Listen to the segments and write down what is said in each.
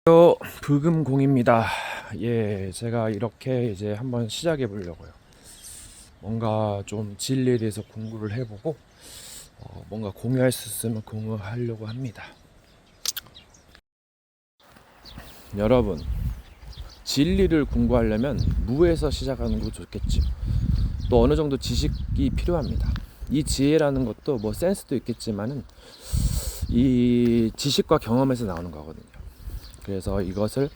부금공입니다. 예, 제가 이렇게 이제 한번 시작해 보려고요. 뭔가 좀 진리에 대해서 공부를 해보고 뭔가 공유할 수 있으면 공유하려고 합니다. 여러분, 진리를 공부하려면 무에서 시작하는 거 좋겠죠. 또 어느 정도 지식이 필요합니다. 이 지혜라는 것도 뭐 센스도 있겠지만은 이 지식과 경험에서 나오는 거거든요. 그래서 이것을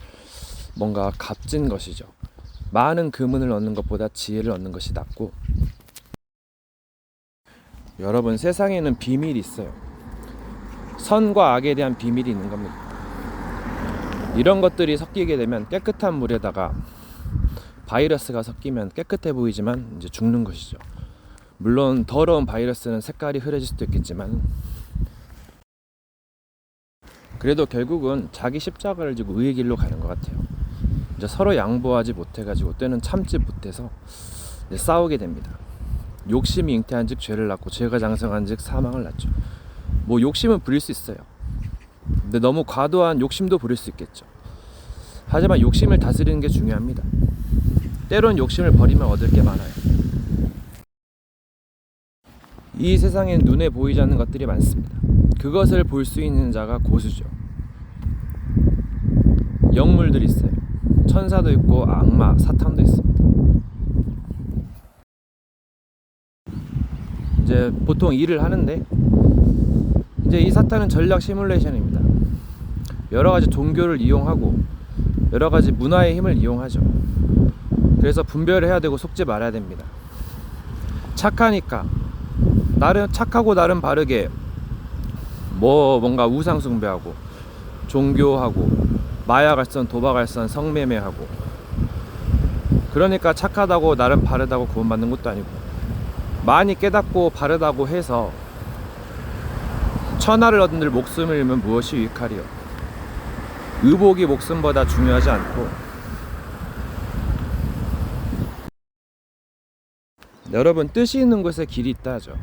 뭔가 값진 것이죠. 많은 금은을 얻는 것보다 지혜를 얻는 것이 낫고, 여러분, 세상에는 비밀이 있어요. 선과 악에 대한 비밀이 있는 겁니다. 이런 것들이 섞이게 되면 깨끗한 물에다가 바이러스가 섞이면 깨끗해 보이지만 이제 죽는 것이죠. 물론 더러운 바이러스는 색깔이 흐려질 수도 있겠지만 그래도 결국은 자기 십자가를 지고 의의 길로 가는 것 같아요. 이제 서로 양보하지 못해가지고 때는 참지 못해서 이제 싸우게 됩니다. 욕심이 잉태한즉 죄를 낳고 죄가 장성한즉 사망을 낳죠. 뭐 욕심은 부릴 수 있어요. 근데 너무 과도한 욕심도 부릴 수 있겠죠. 하지만 욕심을 다스리는 게 중요합니다. 때론 욕심을 버리면 얻을 게 많아요. 이 세상엔 눈에 보이지 않는 것들이 많습니다. 그것을 볼 수 있는 자가 고수죠. 영물들이 있어요. 천사도 있고 악마, 사탄도 있습니다. 이제 보통 일을 하는데 이제 이 사탄은 전략 시뮬레이션입니다. 여러 가지 종교를 이용하고 여러 가지 문화의 힘을 이용하죠. 그래서 분별을 해야 되고 속지 말아야 됩니다. 착하니까 나름 착하고 나름 바르게 뭔가 우상 숭배하고 종교하고 마약할선 도박할선 성매매하고, 그러니까 착하다고 나름 바르다고 구원받는 것도 아니고, 많이 깨닫고 바르다고 해서 천하를 얻은들 목숨을 잃으면 무엇이 유익하리요. 의복이 목숨보다 중요하지 않고, 여러분, 뜻이 있는 곳에 길이 있다 하죠.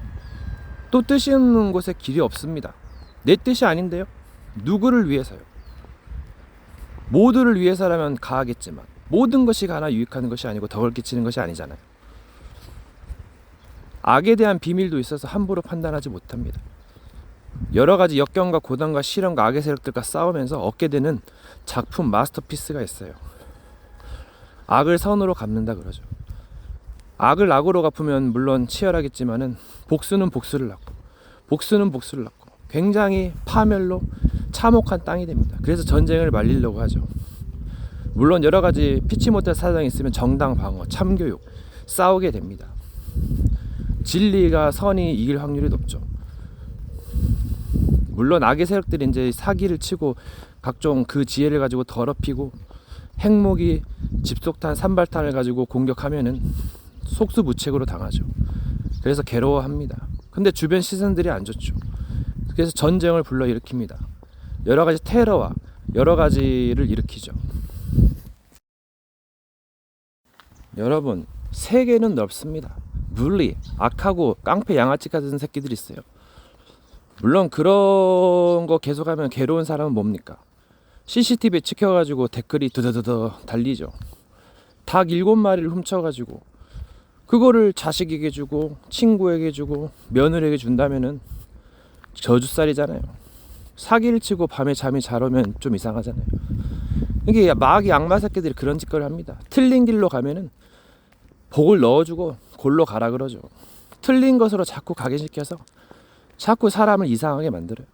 또 뜻이 있는 곳에 길이 없습니다. 내 뜻이 아닌데요. 누구를 위해서요? 모두를 위해서라면 가하겠지만 모든 것이 가나 유익하는 것이 아니고 덕을 끼치는 것이 아니잖아요. 악에 대한 비밀도 있어서 함부로 판단하지 못합니다. 여러 가지 역경과 고난과 시련과 악의 세력들과 싸우면서 얻게 되는 작품 마스터피스가 있어요. 악을 선으로 갚는다 그러죠. 악을 악으로 갚으면 물론 치열하겠지만은 복수는 복수를 낳고 복수는 복수를 낳고 굉장히 파멸로 참혹한 땅이 됩니다. 그래서 전쟁을 말리려고 하죠. 물론 여러 가지 피치 못할 사정이 있으면 정당 방어, 참교육 싸우게 됩니다. 진리가 선이 이길 확률이 높죠. 물론 악의 세력들이 이제 사기를 치고 각종 그 지혜를 가지고 더럽히고 핵무기, 집속탄, 산발탄을 가지고 공격하면은 속수무책으로 당하죠. 그래서 괴로워합니다. 근데 주변 시선들이 안 좋죠. 그래서 전쟁을 불러일으킵니다. 여러 가지 테러와 여러 가지를 일으키죠. 여러분, 세계는 넓습니다. 물리, 악하고 깡패 양아치 같은 새끼들이 있어요. 물론 그런 거 계속하면 괴로운 사람은 뭡니까? CCTV에 찍혀가지고 댓글이 드드드드 달리죠. 닭 7마리를 훔쳐가지고 그거를 자식에게 주고 친구에게 주고 며느리에게 준다면은 저주살이잖아요. 사기를 치고 밤에 잠이 잘 오면 좀 이상하잖아요. 이게 마귀 악마 새끼들이 그런 짓거리를 합니다. 틀린 길로 가면은 복을 넣어주고 골로 가라 그러죠. 틀린 것으로 자꾸 각인시켜서 자꾸 사람을 이상하게 만들어요.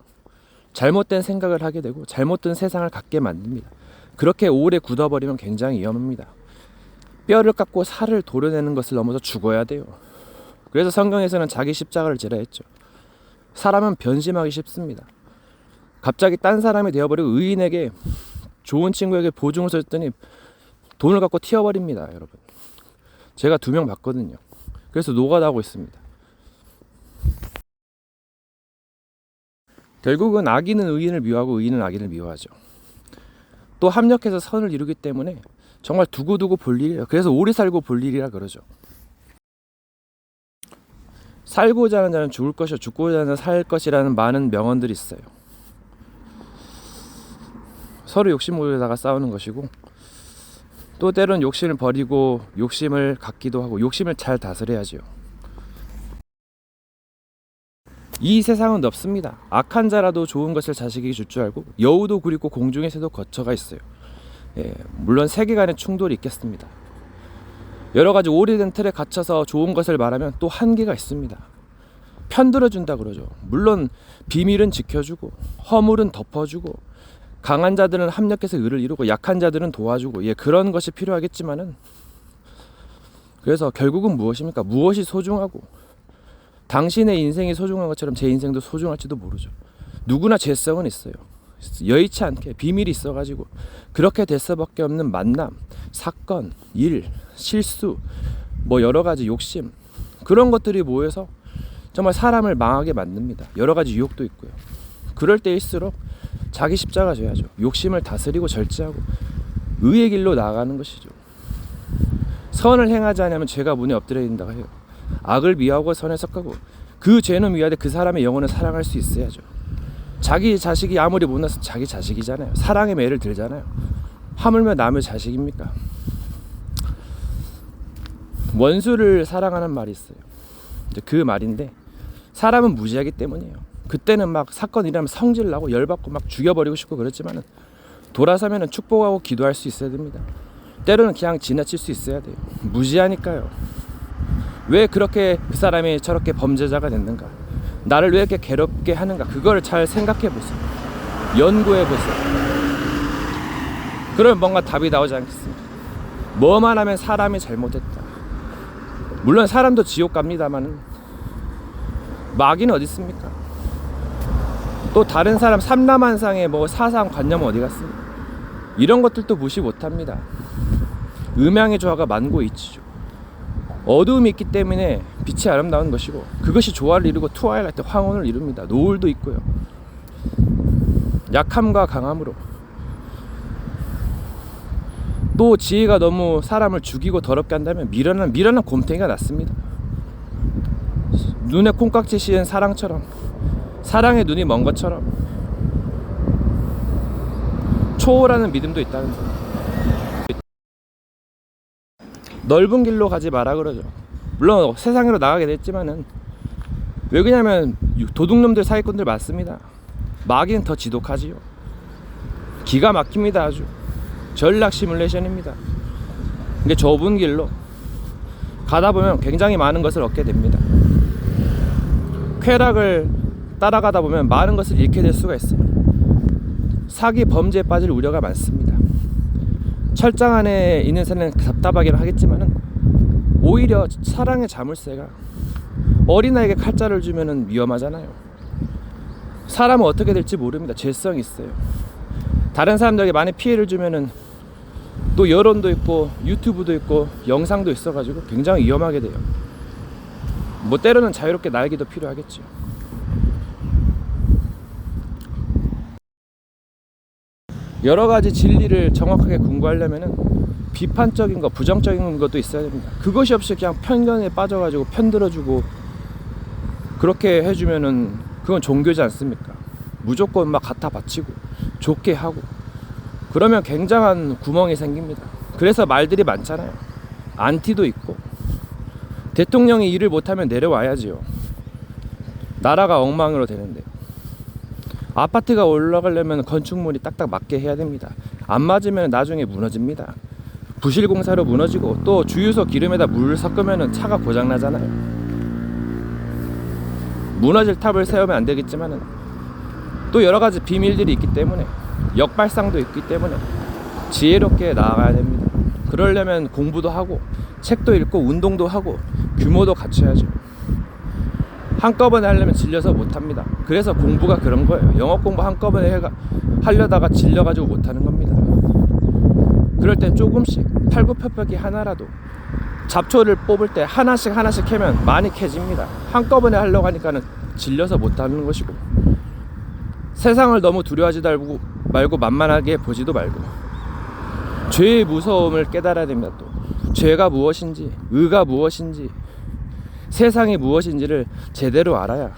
잘못된 생각을 하게 되고 잘못된 세상을 갖게 만듭니다. 그렇게 오래 굳어버리면 굉장히 위험합니다. 뼈를 깎고 살을 도려내는 것을 넘어서 죽어야 돼요. 그래서 성경에서는 자기 십자가를 지라 했죠. 사람은 변심하기 쉽습니다. 갑자기 딴 사람이 되어버리고 의인에게, 좋은 친구에게 보증을 서줬더니 돈을 갖고 튀어버립니다. 여러분, 제가 2명 봤거든요. 그래서 노가다하고 있습니다. 결국은 악인은 의인을 미워하고 의인은 악인을 미워하죠. 또 합력해서 선을 이루기 때문에 정말 두고두고 볼 일이에요. 그래서 오래 살고 볼 일이라 그러죠. 살고자 하는 자는 죽을 것이요 죽고자 하는 자는 살 것이라는 많은 명언들이 있어요. 서로 욕심으로다가 싸우는 것이고, 또 때론 욕심을 버리고 욕심을 갖기도 하고, 욕심을 잘 다스려야지요. 이 세상은 넓습니다. 악한 자라도 좋은 것을 자식에게 줄 줄 알고 여우도 굴있고 공중의 새도 거처가 있어요. 물론 세계간의 충돌이 있겠습니다. 여러 가지 오래된 틀에 갇혀서 좋은 것을 말하면 또 한계가 있습니다. 편들어준다 그러죠. 물론 비밀은 지켜주고 허물은 덮어주고 강한 자들은 합력해서 의를 이루고 약한 자들은 도와주고, 그런 것이 필요하겠지만은, 그래서 결국은 무엇입니까? 무엇이 소중하고, 당신의 인생이 소중한 것처럼 제 인생도 소중할지도 모르죠. 누구나 죄성은 있어요. 여의치 않게 비밀이 있어가지고 그렇게 될 수밖에 없는 만남, 사건, 일, 실수, 여러 가지 욕심, 그런 것들이 모여서 정말 사람을 망하게 만듭니다. 여러 가지 유혹도 있고요. 그럴 때일수록 자기 십자가 져야죠. 욕심을 다스리고 절제하고 의의 길로 나아가는 것이죠. 선을 행하지 않으면 죄가 문에 엎드려 있는다고 해요. 악을 미워하고 선에 속하고 그 죄는 위하되 그 사람의 영혼을 사랑할 수 있어야죠. 자기 자식이 아무리 못나서 자기 자식이잖아요. 사랑의 매를 들잖아요. 하물며 남의 자식입니까? 원수를 사랑하는 말이 있어요. 이제 그 말인데, 사람은 무지하기 때문이에요. 그때는 막 사건 일어나면 성질나고 열받고 막 죽여버리고 싶고 그렇지만은, 돌아서면은 축복하고 기도할 수 있어야 됩니다. 때로는 그냥 지나칠 수 있어야 돼요. 무지하니까요. 왜 그렇게 그 사람이 저렇게 범죄자가 됐는가? 나를 왜 이렇게 괴롭게 하는가? 그걸 잘 생각해 보세요. 연구해 보세요. 그러면 뭔가 답이 나오지 않겠습니까? 뭐만 하면 사람이 잘못했다. 물론 사람도 지옥 갑니다만 마귀는 어디 있습니까? 또 다른 사람 삼라만상의 사상 관념은 어디 갔습니까? 이런 것들도 무시 못합니다. 음양의 조화가 만고이치죠. 어두움이 있기 때문에 빛이 아름다운 것이고, 그것이 조화를 이루고 트와일라이트, 황혼을 이룹니다. 노을도 있고요. 약함과 강함으로, 또 지혜가 너무 사람을 죽이고 더럽게 한다면 미련한 곰탱이가 낫습니다. 눈에 콩깍지 씌은 사랑처럼, 사랑의 눈이 먼 것처럼 초월하는 믿음도 있다는 거예요. 넓은 길로 가지 마라 그러죠. 물론 세상으로 나가게 됐지만은, 왜 그러냐면 도둑놈들 사기꾼들 많습니다. 마귀는 더 지독하지요. 기가 막힙니다. 아주 전략 시뮬레이션입니다. 이게 좁은 길로 가다 보면 굉장히 많은 것을 얻게 됩니다. 쾌락을 따라가다 보면 많은 것을 잃게 될 수가 있어요. 사기 범죄에 빠질 우려가 많습니다. 철장 안에 있는 새는 답답하긴 하겠지만은, 오히려 사랑의 자물쇠가 어린아이에게 칼자를 주면은 위험하잖아요. 사람은 어떻게 될지 모릅니다. 죄성이 있어요. 다른 사람들에게 많이 피해를 주면은 또 여론도 있고 유튜브도 있고 영상도 있어가지고 굉장히 위험하게 돼요. 때로는 자유롭게 날기도 필요하겠죠. 여러 가지 진리를 정확하게 궁구하려면은 비판적인 거, 부정적인 것도 있어야 됩니다. 그것이 없이 그냥 편견에 빠져가지고 편들어주고 그렇게 해주면은 그건 종교지 않습니까? 무조건 막 갖다 바치고 좋게 하고 그러면 굉장한 구멍이 생깁니다. 그래서 말들이 많잖아요. 안티도 있고, 대통령이 일을 못하면 내려와야지요. 나라가 엉망으로 되는데, 아파트가 올라가려면 건축물이 딱딱 맞게 해야 됩니다. 안 맞으면 나중에 무너집니다. 부실공사로 무너지고, 또 주유소 기름에다 물 섞으면 차가 고장나잖아요. 무너질 탑을 세우면 안 되겠지만은 또 여러 가지 비밀들이 있기 때문에, 역발상도 있기 때문에 지혜롭게 나아가야 됩니다. 그러려면 공부도 하고 책도 읽고 운동도 하고 규모도 갖춰야죠. 한꺼번에 하려면 질려서 못합니다. 그래서 공부가 그런 거예요. 영어 공부 한꺼번에 하려다가 질려가지고 못하는 겁니다. 그럴 땐 조금씩 팔굽혀펴기 하나라도, 잡초를 뽑을 때 하나씩 캐면 많이 캐집니다. 한꺼번에 하려고 하니까는 질려서 못하는 것이고, 세상을 너무 두려워하지도 말고 만만하게 보지도 말고, 죄의 무서움을 깨달아야 됩니다. 또 죄가 무엇인지, 의가 무엇인지, 세상이 무엇인지를 제대로 알아야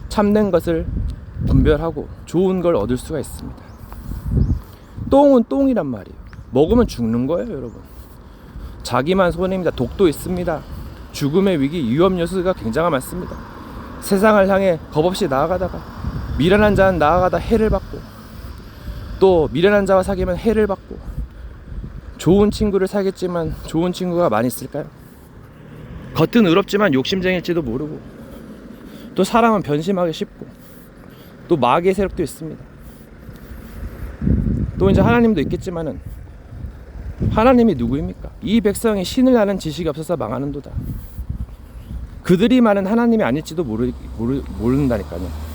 참된 것을 분별하고 좋은 걸 얻을 수가 있습니다. 똥은 똥이란 말이에요. 먹으면 죽는 거예요, 여러분. 자기만 손해입니다. 독도 있습니다. 죽음의 위기, 위험 요소가 굉장히 많습니다. 세상을 향해 겁없이 나아가다가 미련한 자는 나아가다 해를 받고, 또 미련한 자와 사귀면 해를 받고, 좋은 친구를 사귀었지만 좋은 친구가 많이 있을까요? 겉은 의롭지만 욕심쟁일지도 모르고, 또 사람은 변심하기 쉽고, 또 마귀의 세력도 있습니다. 또 이제 하나님도 있겠지만은, 하나님이 누구입니까? 이 백성이 신을 아는 지식이 없어서 망하는도다. 그들이 말은 하나님이 아닐지도 모른다니까요.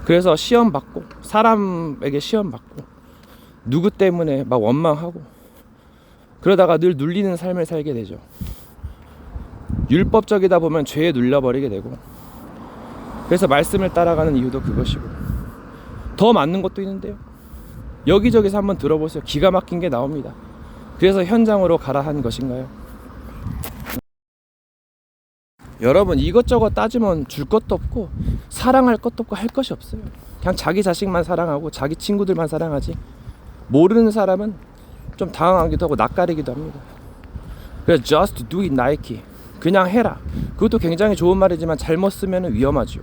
그래서 시험 받고, 사람에게 시험 받고, 누구 때문에 막 원망하고, 그러다가 늘 눌리는 삶을 살게 되죠. 율법적이다 보면 죄에 눌려버리게 되고, 그래서 말씀을 따라가는 이유도 그것이고, 더 맞는 것도 있는데요. 여기저기서 한번 들어보세요. 기가 막힌 게 나옵니다. 그래서 현장으로 가라 한 것인가요? 여러분, 이것저것 따지면 줄 것도 없고 사랑할 것도 없고 할 것이 없어요. 그냥 자기 자식만 사랑하고 자기 친구들만 사랑하지, 모르는 사람은 좀 당황하기도 하고 낯가리기도 합니다. 그래서 just do it Nike, 그냥 해라. 그것도 굉장히 좋은 말이지만 잘못 쓰면 위험하죠.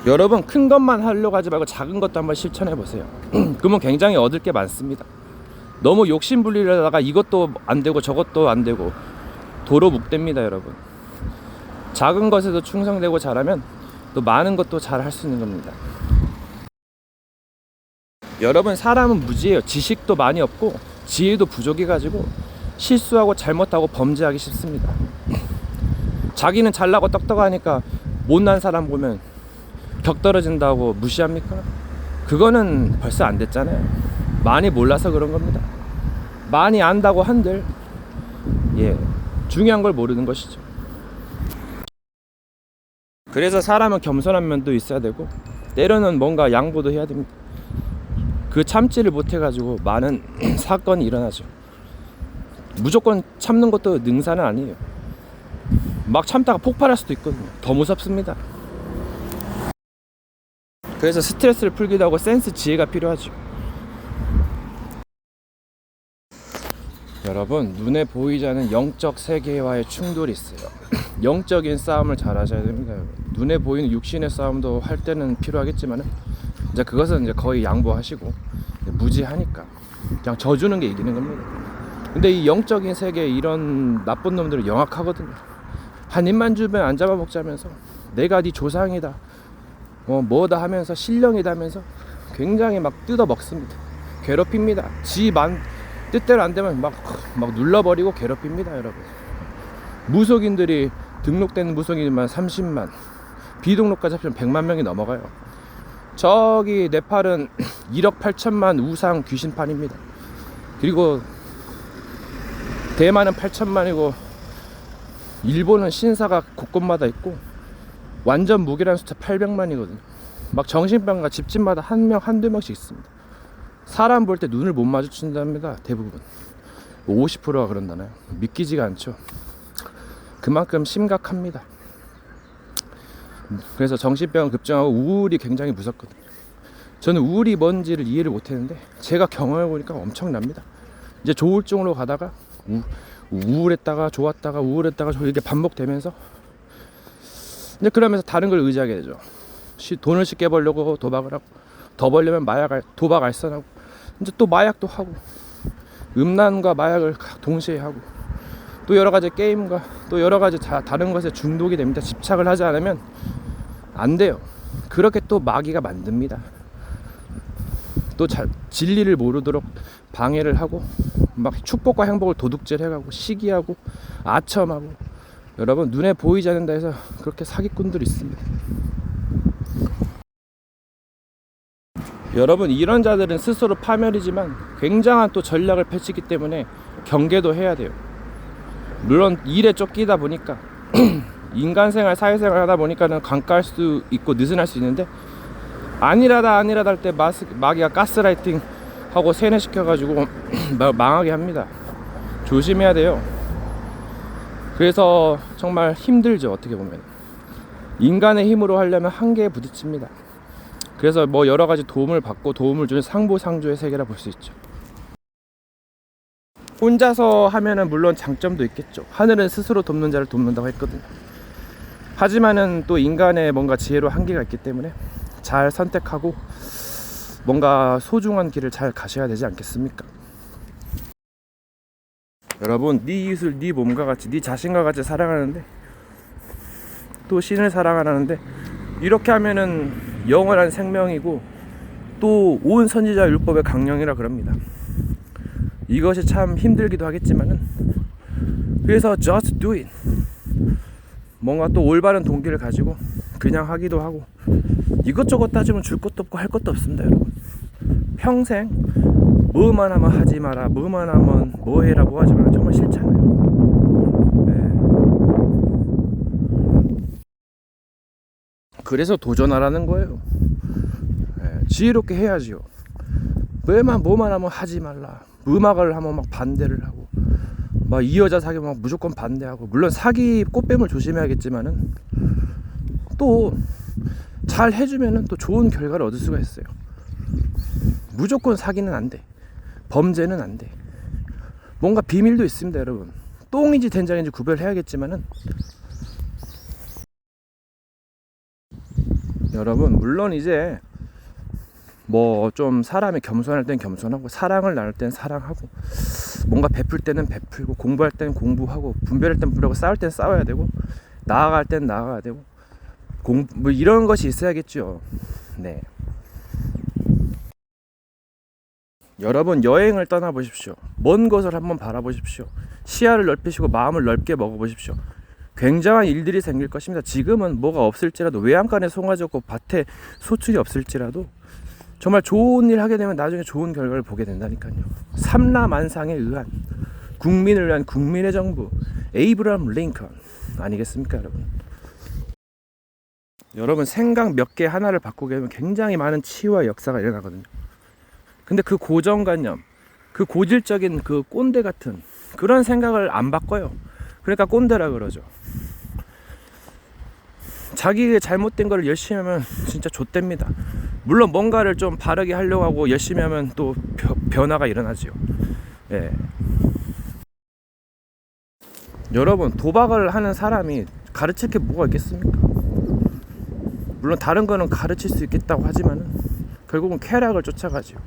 여러분, 큰 것만 하려고 하지 말고 작은 것도 한번 실천해 보세요. 그러면 굉장히 얻을 게 많습니다. 너무 욕심 부리려다가 이것도 안 되고 저것도 안 되고 도로 묵됩니다, 여러분. 작은 것에도 충성되고 잘하면 또 많은 것도 잘 할 수 있는 겁니다. 여러분, 사람은 무지해요. 지식도 많이 없고 지혜도 부족해가지고 실수하고 잘못하고 범죄하기 쉽습니다. 자기는 잘나고 똑똑하니까 못난 사람 보면 격 떨어진다고 무시합니까? 그거는 벌써 안 됐잖아요. 많이 몰라서 그런 겁니다. 많이 안다고 한들 중요한 걸 모르는 것이죠. 그래서 사람은 겸손한 면도 있어야 되고, 때로는 뭔가 양보도 해야 됩니다. 그 참지를 못해가지고 많은 사건이 일어나죠. 무조건 참는 것도 능사는 아니에요. 막 참다가 폭발할 수도 있거든요. 더 무섭습니다. 그래서 스트레스를 풀기도 하고 센스, 지혜가 필요하죠. 여러분, 눈에 보이지 않는 영적 세계와의 충돌이 있어요. 영적인 싸움을 잘 하셔야 됩니다. 눈에 보이는 육신의 싸움도 할 때는 필요하겠지만은, 이제 그것은 이제 거의 양보하시고, 무지하니까 그냥 져주는 게 이기는 겁니다. 근데 이 영적인 세계에 이런 나쁜 놈들은 영악하거든요. 한 입만 주면 안 잡아먹자면서, 내가 네 조상이다, 뭐다 하면서, 신령이다 하면서 굉장히 막 뜯어 먹습니다. 괴롭힙니다. 뜻대로 안 되면 막 눌러버리고 괴롭힙니다, 여러분. 무속인들이 등록된 무속인만 30만, 비등록까지 합치면 100만 명이 넘어가요. 저기 네팔은 1억 8천만 우상 귀신판입니다. 그리고 대만은 8천만이고 일본은 신사가 곳곳마다 있고 완전 무기란 숫자 800만이거든요. 막 정신병가 집집마다 한 명, 한두 명씩 있습니다. 사람 볼 때 눈을 못 마주친답니다. 대부분 50%가 그런다나요? 믿기지가 않죠. 그만큼 심각합니다. 그래서 정신병 급증하고 우울이 굉장히 무섭거든요. 저는 우울이 뭔지를 이해를 못했는데 제가 경험해보니까 엄청납니다. 이제 조울증으로 가다가 우울했다가 좋았다가 우울했다가 이렇게 반복되면서, 이제 그러면서 다른 걸 의지하게 되죠. 돈을 쉽게 벌려고 도박을 하고, 더 벌려면 도박 알선하고, 이제 또 마약도 하고, 음란과 마약을 동시에 하고, 또 여러 가지 게임과 또 여러 가지 다른 것에 중독이 됩니다. 집착을 하지 않으면 안 돼요. 그렇게 또 마귀가 만듭니다. 또 진리를 모르도록 방해를 하고, 막 축복과 행복을 도둑질해가고, 시기하고, 아첨하고. 여러분, 눈에 보이지 않는다 해서 그렇게 사기꾼들이 있습니다. 여러분, 이런 자들은 스스로 파멸이지만 굉장한 또 전략을 펼치기 때문에 경계도 해야 돼요. 물론 일에 쫓기다 보니까 인간생활, 사회생활 하다 보니까는 강가할 수 있고 느슨할 수 있는데, 아니라다 할 때 마귀가 가스라이팅 하고 세뇌시켜가지고 망하게 합니다. 조심해야 돼요. 그래서 정말 힘들죠, 어떻게 보면. 인간의 힘으로 하려면 한계에 부딪힙니다. 그래서 뭐 여러 가지 도움을 받고 도움을 주는 상부상조의 세계라 볼 수 있죠. 혼자서 하면은 물론 장점도 있겠죠. 하늘은 스스로 돕는 자를 돕는다고 했거든요. 하지만은 또 인간의 뭔가 지혜로 한계가 있기 때문에 잘 선택하고 뭔가 소중한 길을 잘 가셔야 되지 않겠습니까? 여러분, 네 이웃을 네 몸과 같이, 네 자신과 같이 사랑하는데 또 신을 사랑하라는데, 이렇게 하면은 영원한 생명이고 또 온 선지자 율법의 강령이라 그럽니다. 이것이 참 힘들기도 하겠지만은, 그래서 just do it. 뭔가 또 올바른 동기를 가지고 그냥 하기도 하고, 이것저것 따지면 줄 것도 없고 할 것도 없습니다, 여러분. 평생 뭐만 하면 하지 마라, 뭐만 하면 뭐 해라, 뭐 하지 마라, 정말 싫잖아요. 그래서 도전하라는 거예요. 지혜롭게 해야지요. 뭐만 하면 하지 말라, 음악을 하면 막 반대를 하고, 막 이 여자 사귀면 막 무조건 반대하고, 물론 사기 꽃뱀을 조심해야겠지만은 또 잘 해주면은 또 좋은 결과를 얻을 수가 있어요. 무조건 사기는 안 돼. 범죄는 안 돼. 뭔가 비밀도 있습니다, 여러분. 똥인지 된장인지 구별해야겠지만은, 여러분, 물론 이제 뭐 좀 사람이 겸손할 땐 겸손하고, 사랑을 나눌 땐 사랑하고, 뭔가 베풀 때는 베풀고, 공부할 땐 공부하고, 분별할 땐 분별하고, 싸울 땐 싸워야 되고, 나아갈 땐 나아가야 되고, 뭐 이런 것이 있어야겠죠. 네. 여러분, 여행을 떠나보십시오. 먼 곳을 한번 바라보십시오. 시야를 넓히시고 마음을 넓게 먹어보십시오. 굉장한 일들이 생길 것입니다. 지금은 뭐가 없을지라도, 외양간에 송아지 없고 밭에 소출이 없을지라도 정말 좋은 일 하게 되면 나중에 좋은 결과를 보게 된다니까요. 삼라만상에 의한 국민을 위한 국민의 정부, 에이브라함 링컨 아니겠습니까, 여러분? 여러분, 생각 몇 개 하나를 바꾸게 되면 굉장히 많은 치유와 역사가 일어나거든요. 근데 그 고정관념, 그 고질적인 그 꼰대 같은 그런 생각을 안 바꿔요. 그러니까 꼰대라 그러죠. 자기의 잘못된 거를 열심히 하면 진짜 좆됩니다. 물론 뭔가를 좀 바르게 하려고 하고 열심히 하면 또 변화가 일어나지요. 예. 여러분, 도박을 하는 사람이 가르칠 게 뭐가 있겠습니까? 물론 다른 거는 가르칠 수 있겠다고 하지만은 결국은 쾌락을 쫓아가지요.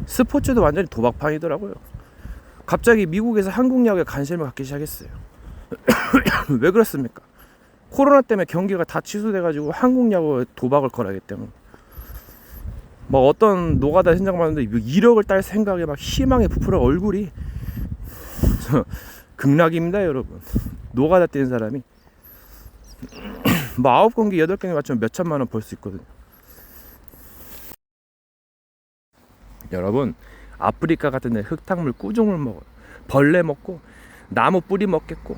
스포츠도 완전히 도박판이더라고요. 갑자기 미국에서 한국 야구에 관심을 갖기 시작했어요. 왜 그렇습니까? 코로나 때문에 경기가 다 취소돼가지고 한국 야구에 도박을 걸어야기 때문에. 막 어떤 노가다 현장 봤는데 1억을 딸 생각에 막 희망에 부풀어 얼굴이 극락입니다, 여러분. 노가다 뛰는 사람이 뭐 9경기 8경기 맞추면 몇 천만 원 벌 수 있거든요. 여러분, 아프리카 같은 데 흙탕물 꾸중을 먹어요. 벌레 먹고 나무 뿌리 먹겠고,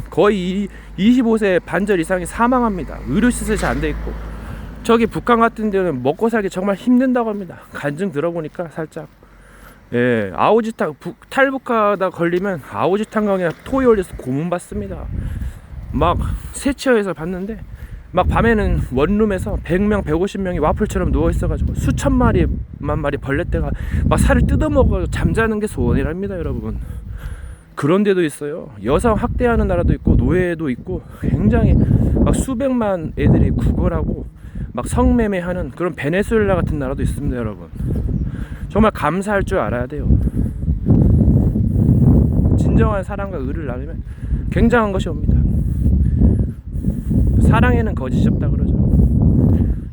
거의 25세 반절 이상이 사망합니다. 의료시설이 잘 안 돼 있고. 저기 북한 같은 데는 먹고 살기 정말 힘든다고 합니다. 간증 들어보니까 살짝, 예, 아오지탕 탈북하다 걸리면 아오지탕강에 토이 올려서 고문받습니다. 막 세치어에서 봤는데, 막 밤에는 원룸에서 100명 150명이 와플처럼 누워있어가지고 수천 마리만 마리 벌레떼가 막 살을 뜯어먹어 잠자는 게 소원이랍니다, 여러분. 그런 데도 있어요. 여성 학대하는 나라도 있고 노예도 있고, 굉장히 막 수백만 애들이 구걸하고 막 성매매하는 그런 베네수엘라 같은 나라도 있습니다, 여러분. 정말 감사할 줄 알아야 돼요. 진정한 사랑과 의를 나누면 굉장한 것이 옵니다. 사랑에는 거짓이 없다 그러죠.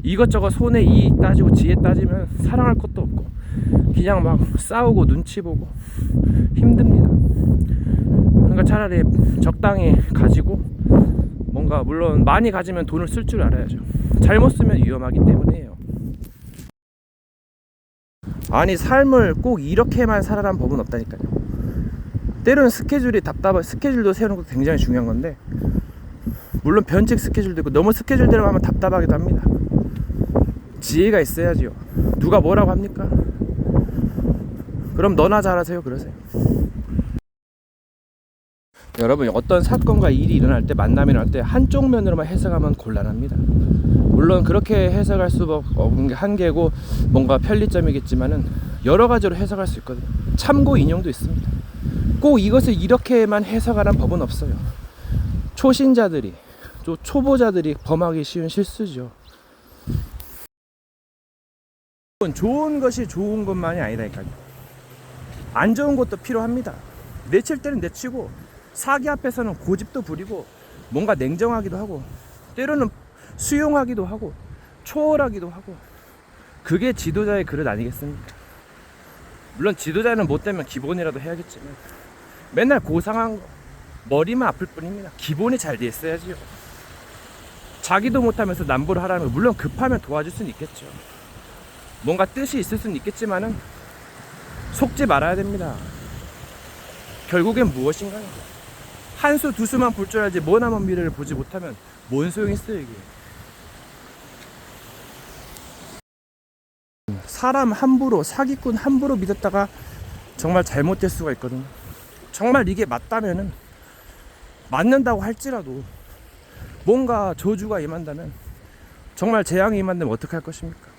이것저것 손에 이익 따지고 지혜 따지면 사랑할 것도 없고, 그냥 막 싸우고 눈치 보고 힘듭니다. 그러니까 차라리 적당히 가지고, 뭔가 물론 많이 가지면 돈을 쓸 줄 알아야죠. 잘못 쓰면 위험하기 때문에요. 아니, 삶을 꼭 이렇게만 살아라는 법은 없다니까요. 때로는 스케줄이 답답해. 스케줄도 세우는 것도 굉장히 중요한 건데, 물론 변칙 스케줄도 있고 너무 스케줄대로 하면 답답하기도 합니다. 지혜가 있어야지요. 누가 뭐라고 합니까? 그럼 너나 잘하세요 그러세요. 여러분, 어떤 사건과 일이 일어날 때, 만남이 일어날 때 한쪽 면으로만 해석하면 곤란합니다. 물론 그렇게 해석할 수 없는 게 한계고 뭔가 편리점이겠지만은 여러 가지로 해석할 수 있거든요. 참고 인용도 있습니다. 꼭 이것을 이렇게만 해석하는 법은 없어요. 초신자들이, 또 초보자들이 범하기 쉬운 실수죠. 좋은 것이 좋은 것만이 아니라니까요. 안 좋은 것도 필요합니다. 내칠 때는 내치고, 사기 앞에서는 고집도 부리고, 뭔가 냉정하기도 하고, 때로는 수용하기도 하고, 초월하기도 하고. 그게 지도자의 그릇 아니겠습니까? 물론 지도자는 못 되면 기본이라도 해야겠지만, 맨날 고상한 거, 머리만 아플 뿐입니다. 기본이 잘 돼 있어야지요. 자기도 못하면서 남부를 하라는 거, 물론 급하면 도와줄 수는 있겠죠. 뭔가 뜻이 있을 수는 있겠지만은 속지 말아야 됩니다. 결국엔 무엇인가요? 한 수 두 수만 볼 줄 알지 머나먼 미래를 보지 못하면 뭔 소용이 있어요 이게. 사람 함부로, 사기꾼 함부로 믿었다가 정말 잘못될 수가 있거든요. 정말 이게 맞다면은, 맞는다고 할지라도 뭔가 저주가 임한다면, 정말 재앙이 임한다면 어떡할 것입니까?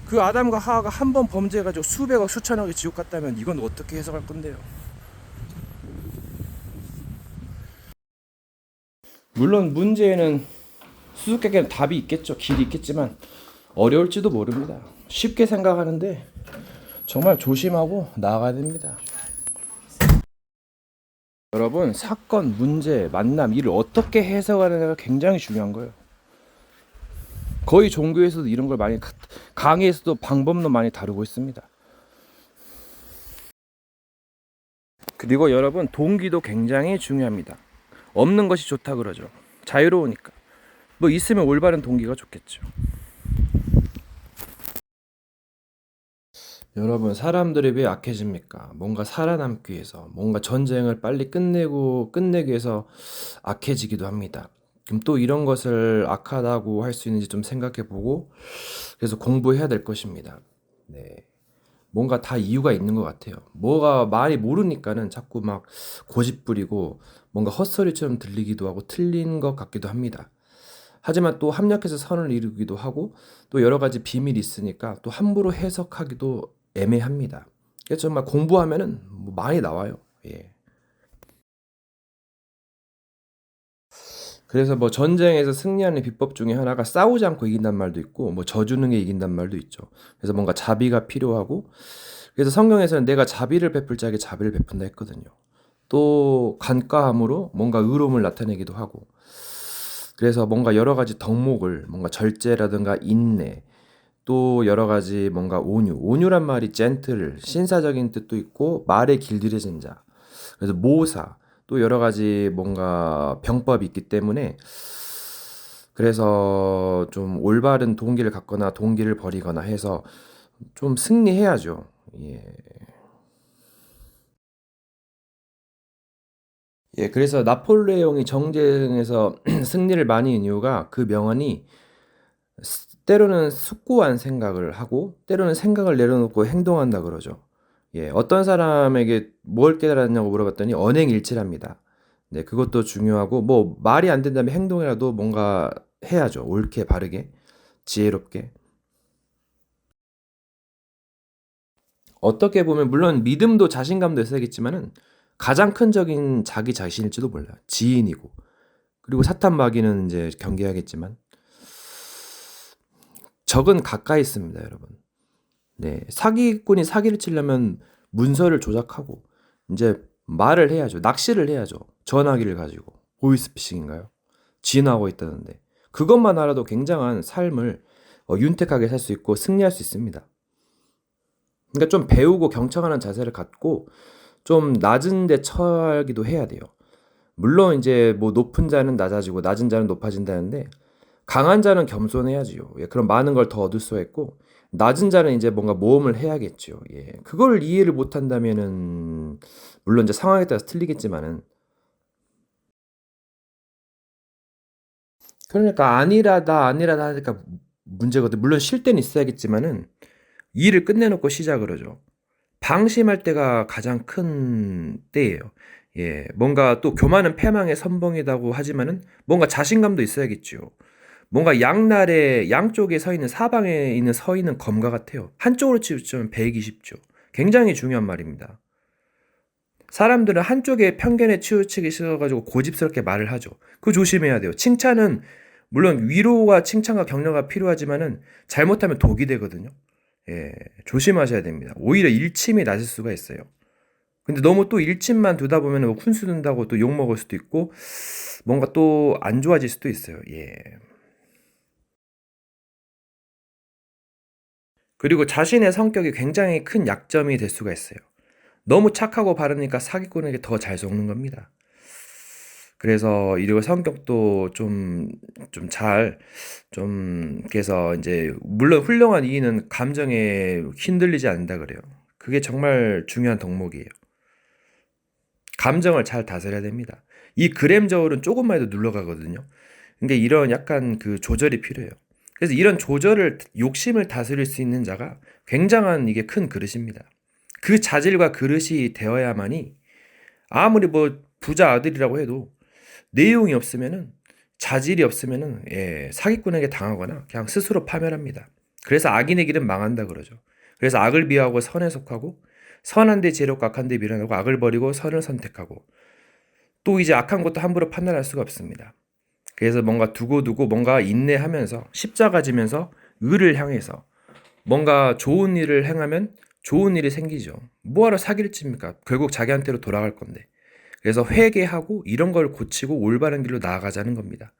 그 아담과 하와가 한 번 범죄해가지고 수백억 수천억이 지옥 갔다면 이건 어떻게 해석할 건데요? 물론 문제에는 수수께끼는 답이 있겠죠. 길이 있겠지만 어려울지도 모릅니다. 쉽게 생각하는데 정말 조심하고 나아가야 됩니다. 여러분, 사건, 문제, 만남, 이를 어떻게 해석하느냐가 굉장히 중요한 거예요. 거의 종교에서도 이런 걸 많이, 강의에서도 방법론 많이 다루고 있습니다. 그리고 여러분, 동기도 굉장히 중요합니다. 없는 것이 좋다 그러죠. 자유로우니까. 뭐 있으면 올바른 동기가 좋겠죠. 여러분, 사람들이 왜 악해집니까? 뭔가 살아남기 위해서, 뭔가 전쟁을 빨리 끝내기 위해서 악해지기도 합니다. 그럼 또 이런 것을 악하다고 할 수 있는지 좀 생각해 보고, 그래서 공부해야 될 것입니다. 네. 뭔가 다 이유가 있는 것 같아요. 뭐가 말이 모르니까는 자꾸 막 고집 부리고 뭔가 헛소리처럼 들리기도 하고 틀린 것 같기도 합니다. 하지만 또 합력해서 선을 이루기도 하고 또 여러 가지 비밀이 있으니까 또 함부로 해석하기도 애매합니다. 그래서 정말 공부하면은 뭐 많이 나와요. 예. 그래서 뭐 전쟁에서 승리하는 비법 중에 하나가 싸우지 않고 이긴단 말도 있고 뭐 져주는 게 이긴단 말도 있죠. 그래서 뭔가 자비가 필요하고, 그래서 성경에서는 내가 자비를 베풀 자에게 자비를 베푼다 했거든요. 또 간과함으로 뭔가 의로움을 나타내기도 하고, 그래서 뭔가 여러 가지 덕목을, 뭔가 절제라든가 인내, 또 여러 가지 뭔가 온유란 말이 젠틀, 신사적인 뜻도 있고 말에 길들여진 자, 그래서 모사, 또 여러 가지 뭔가 병법이 있기 때문에, 그래서 좀 올바른 동기를 갖거나 동기를 버리거나 해서 좀 승리해야죠. 예. 예, 그래서 나폴레옹이 정쟁에서 승리를 많이 한 이유가 그 명언이 때로는 숙고한 생각을 하고 때로는 생각을 내려놓고 행동한다 그러죠. 예, 어떤 사람에게 뭘 깨달았냐고 물어봤더니 언행일치랍니다. 네, 그것도 중요하고 뭐 말이 안 된다면 행동이라도 뭔가 해야죠. 옳게 바르게 지혜롭게. 어떻게 보면 물론 믿음도 자신감도 있어야겠지만은 가장 큰 적인 자기 자신일지도 몰라요. 지인이고. 그리고 사탄 마귀는 이제 경계하겠지만 적은 가까이 있습니다, 여러분. 네, 사기꾼이 사기를 치려면 문서를 조작하고 이제 말을 해야죠. 낚시를 해야죠. 전화기를 가지고 보이스피싱인가요? 진화하고 있다는데 그것만 알아도 굉장한 삶을 윤택하게 살 수 있고 승리할 수 있습니다. 그러니까 좀 배우고 경청하는 자세를 갖고 좀 낮은 데 처하기도 해야 돼요. 물론 이제 뭐 높은 자는 낮아지고 낮은 자는 높아진다는데 강한 자는 겸손해야지요. 예, 그럼 많은 걸 더 얻을 수 있고 낮은 자는 이제 뭔가 모험을 해야겠죠. 예, 그걸 이해를 못한다면은 물론 이제 상황에 따라서 틀리겠지만은, 그러니까 아니라다 하니까 문제거든. 물론 쉴 때는 있어야겠지만은 일을 끝내놓고 시작을 하죠. 방심할 때가 가장 큰 때예요. 뭔가 또 교만은 패망의 선봉이라고 하지만은 뭔가 자신감도 있어야겠죠. 뭔가 양날에 양쪽에 서 있는 사방에 있는 서 있는 검과 같아요. 한쪽으로 치우치면 120조. 굉장히 중요한 말입니다. 사람들은 한쪽에 편견에 치우치기 싫어가지고 고집스럽게 말을 하죠. 그거 조심해야 돼요. 칭찬은 물론 위로와 칭찬과 격려가 필요하지만은 잘못하면 독이 되거든요. 조심하셔야 됩니다. 오히려 일침이 나실 수가 있어요. 근데 너무 또 일침만 두다 보면 뭐 훈수 둔다고 또 욕 먹을 수도 있고 뭔가 또 안 좋아질 수도 있어요. 그리고 자신의 성격이 굉장히 큰 약점이 될 수가 있어요. 너무 착하고 바르니까 사기꾼에게 더 잘 속는 겁니다. 그래서 이리고 성격도 그래서 이제, 물론 훌륭한 이인은 감정에 흔들리지 않는다 그래요. 그게 정말 중요한 덕목이에요. 감정을 잘 다스려야 됩니다. 이 그램 저울은 조금만 해도 눌러가거든요. 근데 이런 약간 그 조절이 필요해요. 그래서 이런 조절을, 욕심을 다스릴 수 있는 자가 굉장한 이게 큰 그릇입니다. 그 자질과 그릇이 되어야만이 아무리 뭐 부자 아들이라고 해도 내용이 없으면은, 자질이 없으면은 사기꾼에게 당하거나 그냥 스스로 파멸합니다. 그래서 악인의 길은 망한다 그러죠. 그래서 악을 비하고 선에 속하고 선한 데 지혜롭고 악한 데 미련하고 악을 버리고 선을 선택하고 또 이제 악한 것도 함부로 판단할 수가 없습니다. 그래서 뭔가 두고두고 뭔가 인내하면서 십자가 지면서 의를 향해서 뭔가 좋은 일을 행하면 좋은 일이 생기죠. 뭐하러 사기를 칩니까? 결국 자기한테로 돌아갈 건데. 그래서 회개하고 이런 걸 고치고 올바른 길로 나아가자는 겁니다.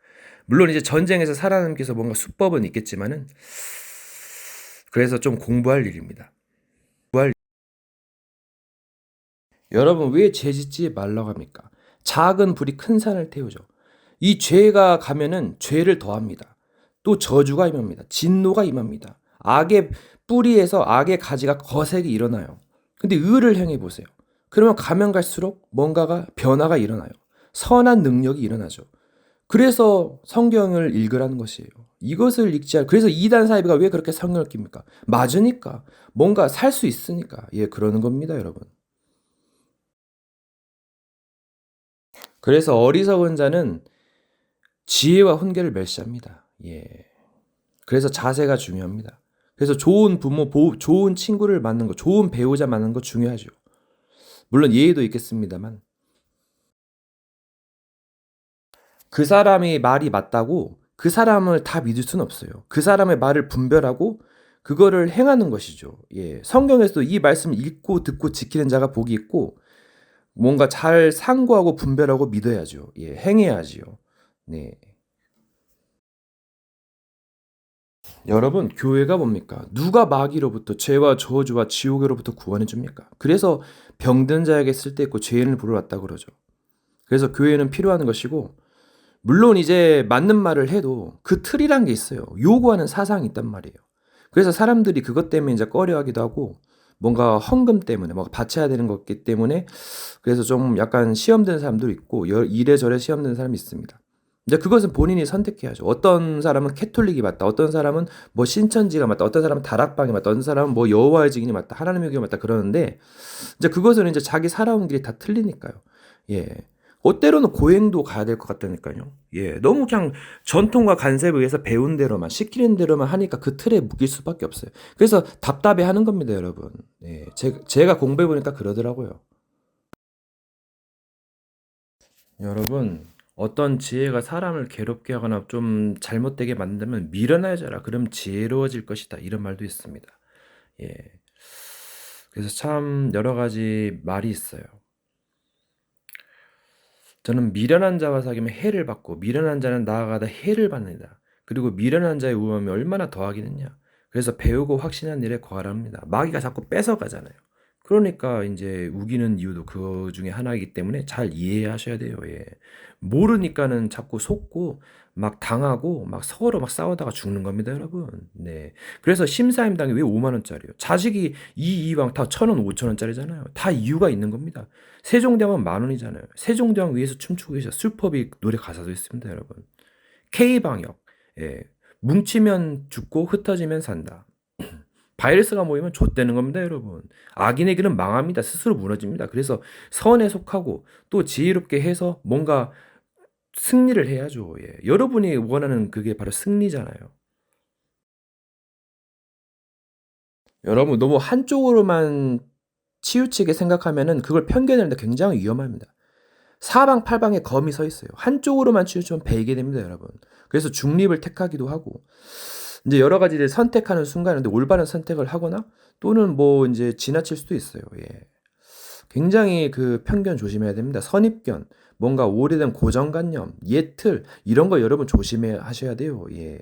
물론 이제 전쟁에서 살아남기 위해서 뭔가 수법은 있겠지만은, 그래서 좀 공부할 일입니다. 여러분, 왜 죄 짓지 말라고 합니까? 작은 불이 큰 산을 태우죠. 이 죄가 가면은 죄를 더합니다. 또 저주가 임합니다. 진노가 임합니다. 악의 뿌리에서 악의 가지가 거세게 일어나요. 근데 의를 행해 보세요. 그러면 가면 갈수록 뭔가가 변화가 일어나요. 선한 능력이 일어나죠. 그래서 성경을 읽으라는 것이에요. 이것을 읽지 않. 그래서 이단 사이비가 왜 그렇게 성경을 낍니까? 맞으니까. 뭔가 살 수 있으니까. 그러는 겁니다, 여러분. 그래서 어리석은 자는 지혜와 훈계를 멸시합니다. 그래서 자세가 중요합니다. 그래서 좋은 부모, 좋은 친구를 만나는 거, 좋은 배우자 만나는 거 중요하죠. 물론 예의도 있겠습니다만, 그 사람의 말이 맞다고 그 사람을 다 믿을 수는 없어요. 그 사람의 말을 분별하고 그거를 행하는 것이죠. 성경에서도 이 말씀을 읽고 듣고 지키는 자가 복이 있고, 뭔가 잘 상고하고 분별하고 믿어야죠. 행해야지요. 네. 여러분, 교회가 뭡니까? 누가 마귀로부터, 죄와 저주와 지옥으로부터 구원해 줍니까? 그래서 병든 자에게 쓸데있고 죄인을 부르러 왔다 그러죠. 그래서 교회는 필요한 것이고, 물론 이제 맞는 말을 해도 그 틀이란 게 있어요. 요구하는 사상이 있단 말이에요. 그래서 사람들이 그것 때문에 이제 꺼려하기도 하고, 뭔가 헌금 때문에, 뭔가 바쳐야 되는 거기 때문에, 그래서 좀 약간 시험되는 사람도 있고, 이래저래 시험되는 사람이 있습니다. 이제 그것은 본인이 선택해야죠. 어떤 사람은 캐톨릭이 맞다, 어떤 사람은 뭐 신천지가 맞다, 어떤 사람은 다락방이 맞다, 어떤 사람은 뭐 여호와의 증인이 맞다, 하나님의 교가 맞다 그러는데, 이제 그것은 이제 자기 살아온 길이 다 틀리니까요. 예. 때로는 고행도 가야 될 것 같다니까요. 너무 그냥 전통과 간섭에 의해서 배운 대로만, 시키는 대로만 하니까 그 틀에 묶일 수밖에 없어요. 그래서 답답해 하는 겁니다, 여러분. 제가 공부해보니까 그러더라고요. 여러분, 어떤 지혜가 사람을 괴롭게 하거나 좀 잘못되게 만들면 밀어내줘라. 그럼 지혜로워질 것이다. 이런 말도 있습니다. 예. 그래서 참 여러 가지 말이 있어요. 저는 미련한 자와 사귀면 해를 받고 미련한 자는 나아가다 해를 받는다. 그리고 미련한 자의 우험이 얼마나 더하겠느냐. 그래서 배우고 확신한 일에 거하랍니다. 마귀가 자꾸 뺏어가잖아요. 그러니까 이제 우기는 이유도 그 중에 하나이기 때문에 잘 이해하셔야 돼요. 모르니까는 자꾸 속고 막 당하고 막 서로 막 싸우다가 죽는 겁니다, 여러분. 네. 그래서 심사임당이 왜 5만 원짜리예요? 자식이 이왕 다 1,000원, 5,000원짜리잖아요. 다 이유가 있는 겁니다. 세종대왕은 10,000원이잖아요. 세종대왕 위에서 춤추고 계셔. 술법이 노래 가사도 있습니다, 여러분. K방역. 뭉치면 죽고 흩어지면 산다. 바이러스가 모이면 좆되는 겁니다, 여러분. 악인의 길은 망합니다. 스스로 무너집니다. 그래서 선에 속하고 또 지혜롭게 해서 뭔가 승리를 해야죠. 예. 여러분이 원하는 그게 바로 승리잖아요. 여러분 너무 한쪽으로만 치우치게 생각하면은 그걸 편견하는데 굉장히 위험합니다. 사방팔방에 검이 서 있어요. 한쪽으로만 치우치면 베이게 됩니다, 여러분. 그래서 중립을 택하기도 하고 이제 여러 가지를 선택하는 순간인데 올바른 선택을 하거나 또는 뭐 이제 지나칠 수도 있어요. 예. 굉장히 그 편견 조심해야 됩니다. 선입견, 뭔가 오래된 고정관념, 옛틀 이런 거 여러분 조심해 하셔야 돼요. 예.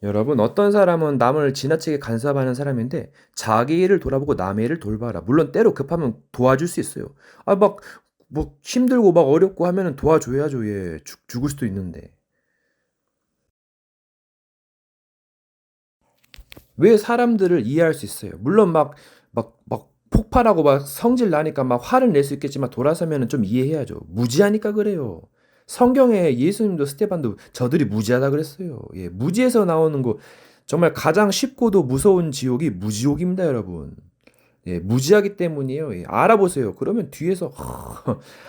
여러분 어떤 사람은 남을 지나치게 간섭하는 사람인데 자기 일을 돌아보고 남의 일을 돌봐라. 물론 때로 급하면 도와줄 수 있어요. 아 막 뭐 힘들고 막 어렵고 하면은 도와줘야죠. 예. 죽을 수도 있는데. 왜 사람들을 이해할 수 있어요. 물론 막 폭발하고 막 성질 나니까 막 화를 낼 수 있겠지만 돌아서면은 좀 이해해야죠. 무지하니까 그래요. 성경에 예수님도 스테반도 저들이 무지하다 그랬어요. 예, 무지에서 나오는 거 정말 가장 쉽고도 무서운 지옥이 무지옥입니다, 여러분. 예, 무지하기 때문이에요. 예, 알아보세요. 그러면 뒤에서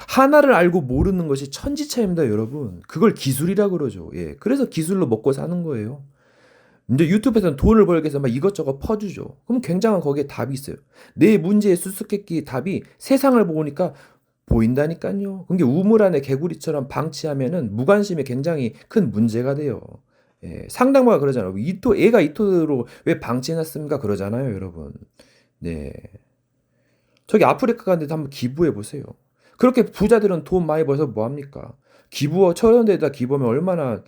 하나를 알고 모르는 것이 천지차입니다, 여러분. 그걸 기술이라 그러죠. 예, 그래서 기술로 먹고 사는 거예요. 이제 유튜브에서는 돈을 벌기 위해서 막 이것저것 퍼주죠. 그럼 굉장한 거기에 답이 있어요. 내 문제의 수수께끼 답이 세상을 보니까 보인다니까요. 그게 우물 안에 개구리처럼 방치하면은 무관심이 굉장히 큰 문제가 돼요. 예, 상당부가 그러잖아요. 애가 이토로 왜 방치해놨습니까? 그러잖아요, 여러분. 네. 저기 아프리카 간데 한번 기부해 보세요. 그렇게 부자들은 돈 많이 벌어서 뭐 합니까? 저런 데다 기부하면 얼마나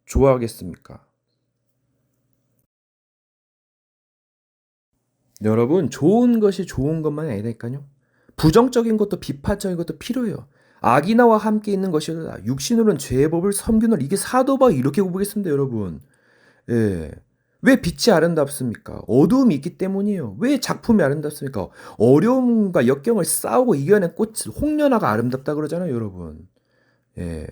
좋아하겠습니까? 여러분, 좋은 것이 좋은 것만이 아니라니까요. 부정적인 것도 비판적인 것도 필요해요. 악인아와 함께 있는 것이다. 육신으로는 죄의 법을 섬기노라. 이게 사도바 이렇게 고백했습니다, 여러분. 예. 왜 빛이 아름답습니까? 어두움이 있기 때문이에요. 왜 작품이 아름답습니까? 어려움과 역경을 싸우고 이겨낸 꽃, 홍련화가 아름답다 그러잖아요, 여러분. 예.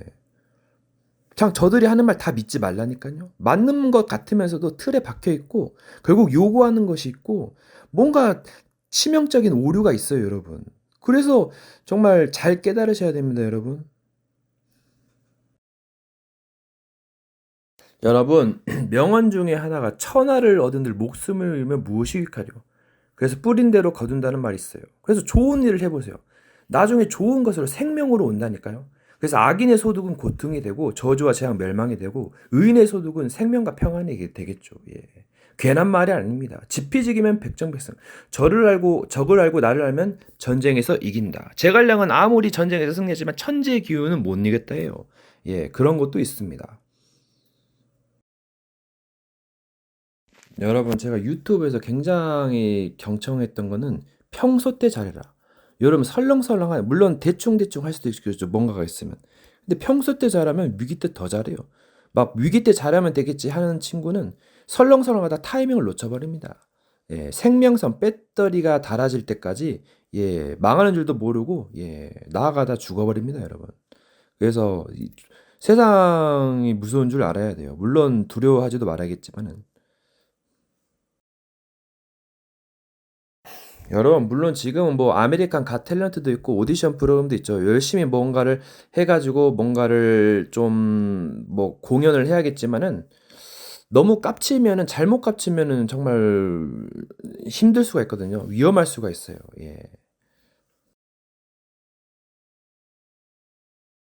그냥 저들이 하는 말 다 믿지 말라니까요. 맞는 것 같으면서도 틀에 박혀 있고, 결국 요구하는 것이 있고, 뭔가 치명적인 오류가 있어요, 여러분. 그래서 정말 잘 깨달으셔야 됩니다, 여러분. 여러분, 명언 중에 하나가 천하를 얻은들 목숨을 잃으면 무엇이 유익하뇨? 그래서 뿌린 대로 거둔다는 말이 있어요. 그래서 좋은 일을 해보세요. 나중에 좋은 것으로 생명으로 온다니까요. 그래서 악인의 소득은 고통이 되고 저주와 재앙 멸망이 되고 의인의 소득은 생명과 평안이 되겠죠. 예. 괜한 말이 아닙니다. 지피지기면 백정백승. 저를 알고 적을 알고 나를 알면 전쟁에서 이긴다. 제갈량은 아무리 전쟁에서 승리했지만 천재의 기운은 못 이겼다 해요. 예, 그런 것도 있습니다. 여러분 제가 유튜브에서 굉장히 경청했던 거는 평소 때 잘해라. 여러분 설렁설렁한 물론 대충대충 할 수도 있겠죠. 뭔가가 있으면. 근데 평소 때 잘하면 위기 때 더 잘해요. 막 위기 때 잘하면 되겠지 하는 친구는 설렁설렁하다 타이밍을 놓쳐버립니다. 예, 생명선 배터리가 닳아질 때까지 예, 망하는 줄도 모르고 예, 나아가다 죽어버립니다, 여러분. 그래서 세상이 무서운 줄 알아야 돼요. 물론 두려워하지도 말아야겠지만은 여러분 물론 지금은 뭐 아메리칸 갓 탤런트도 있고 오디션 프로그램도 있죠. 열심히 뭔가를 해가지고 뭔가를 좀 뭐 공연을 해야겠지만은 너무 깝치면은 잘못 깝치면은 정말 힘들 수가 있거든요. 위험할 수가 있어요. 예.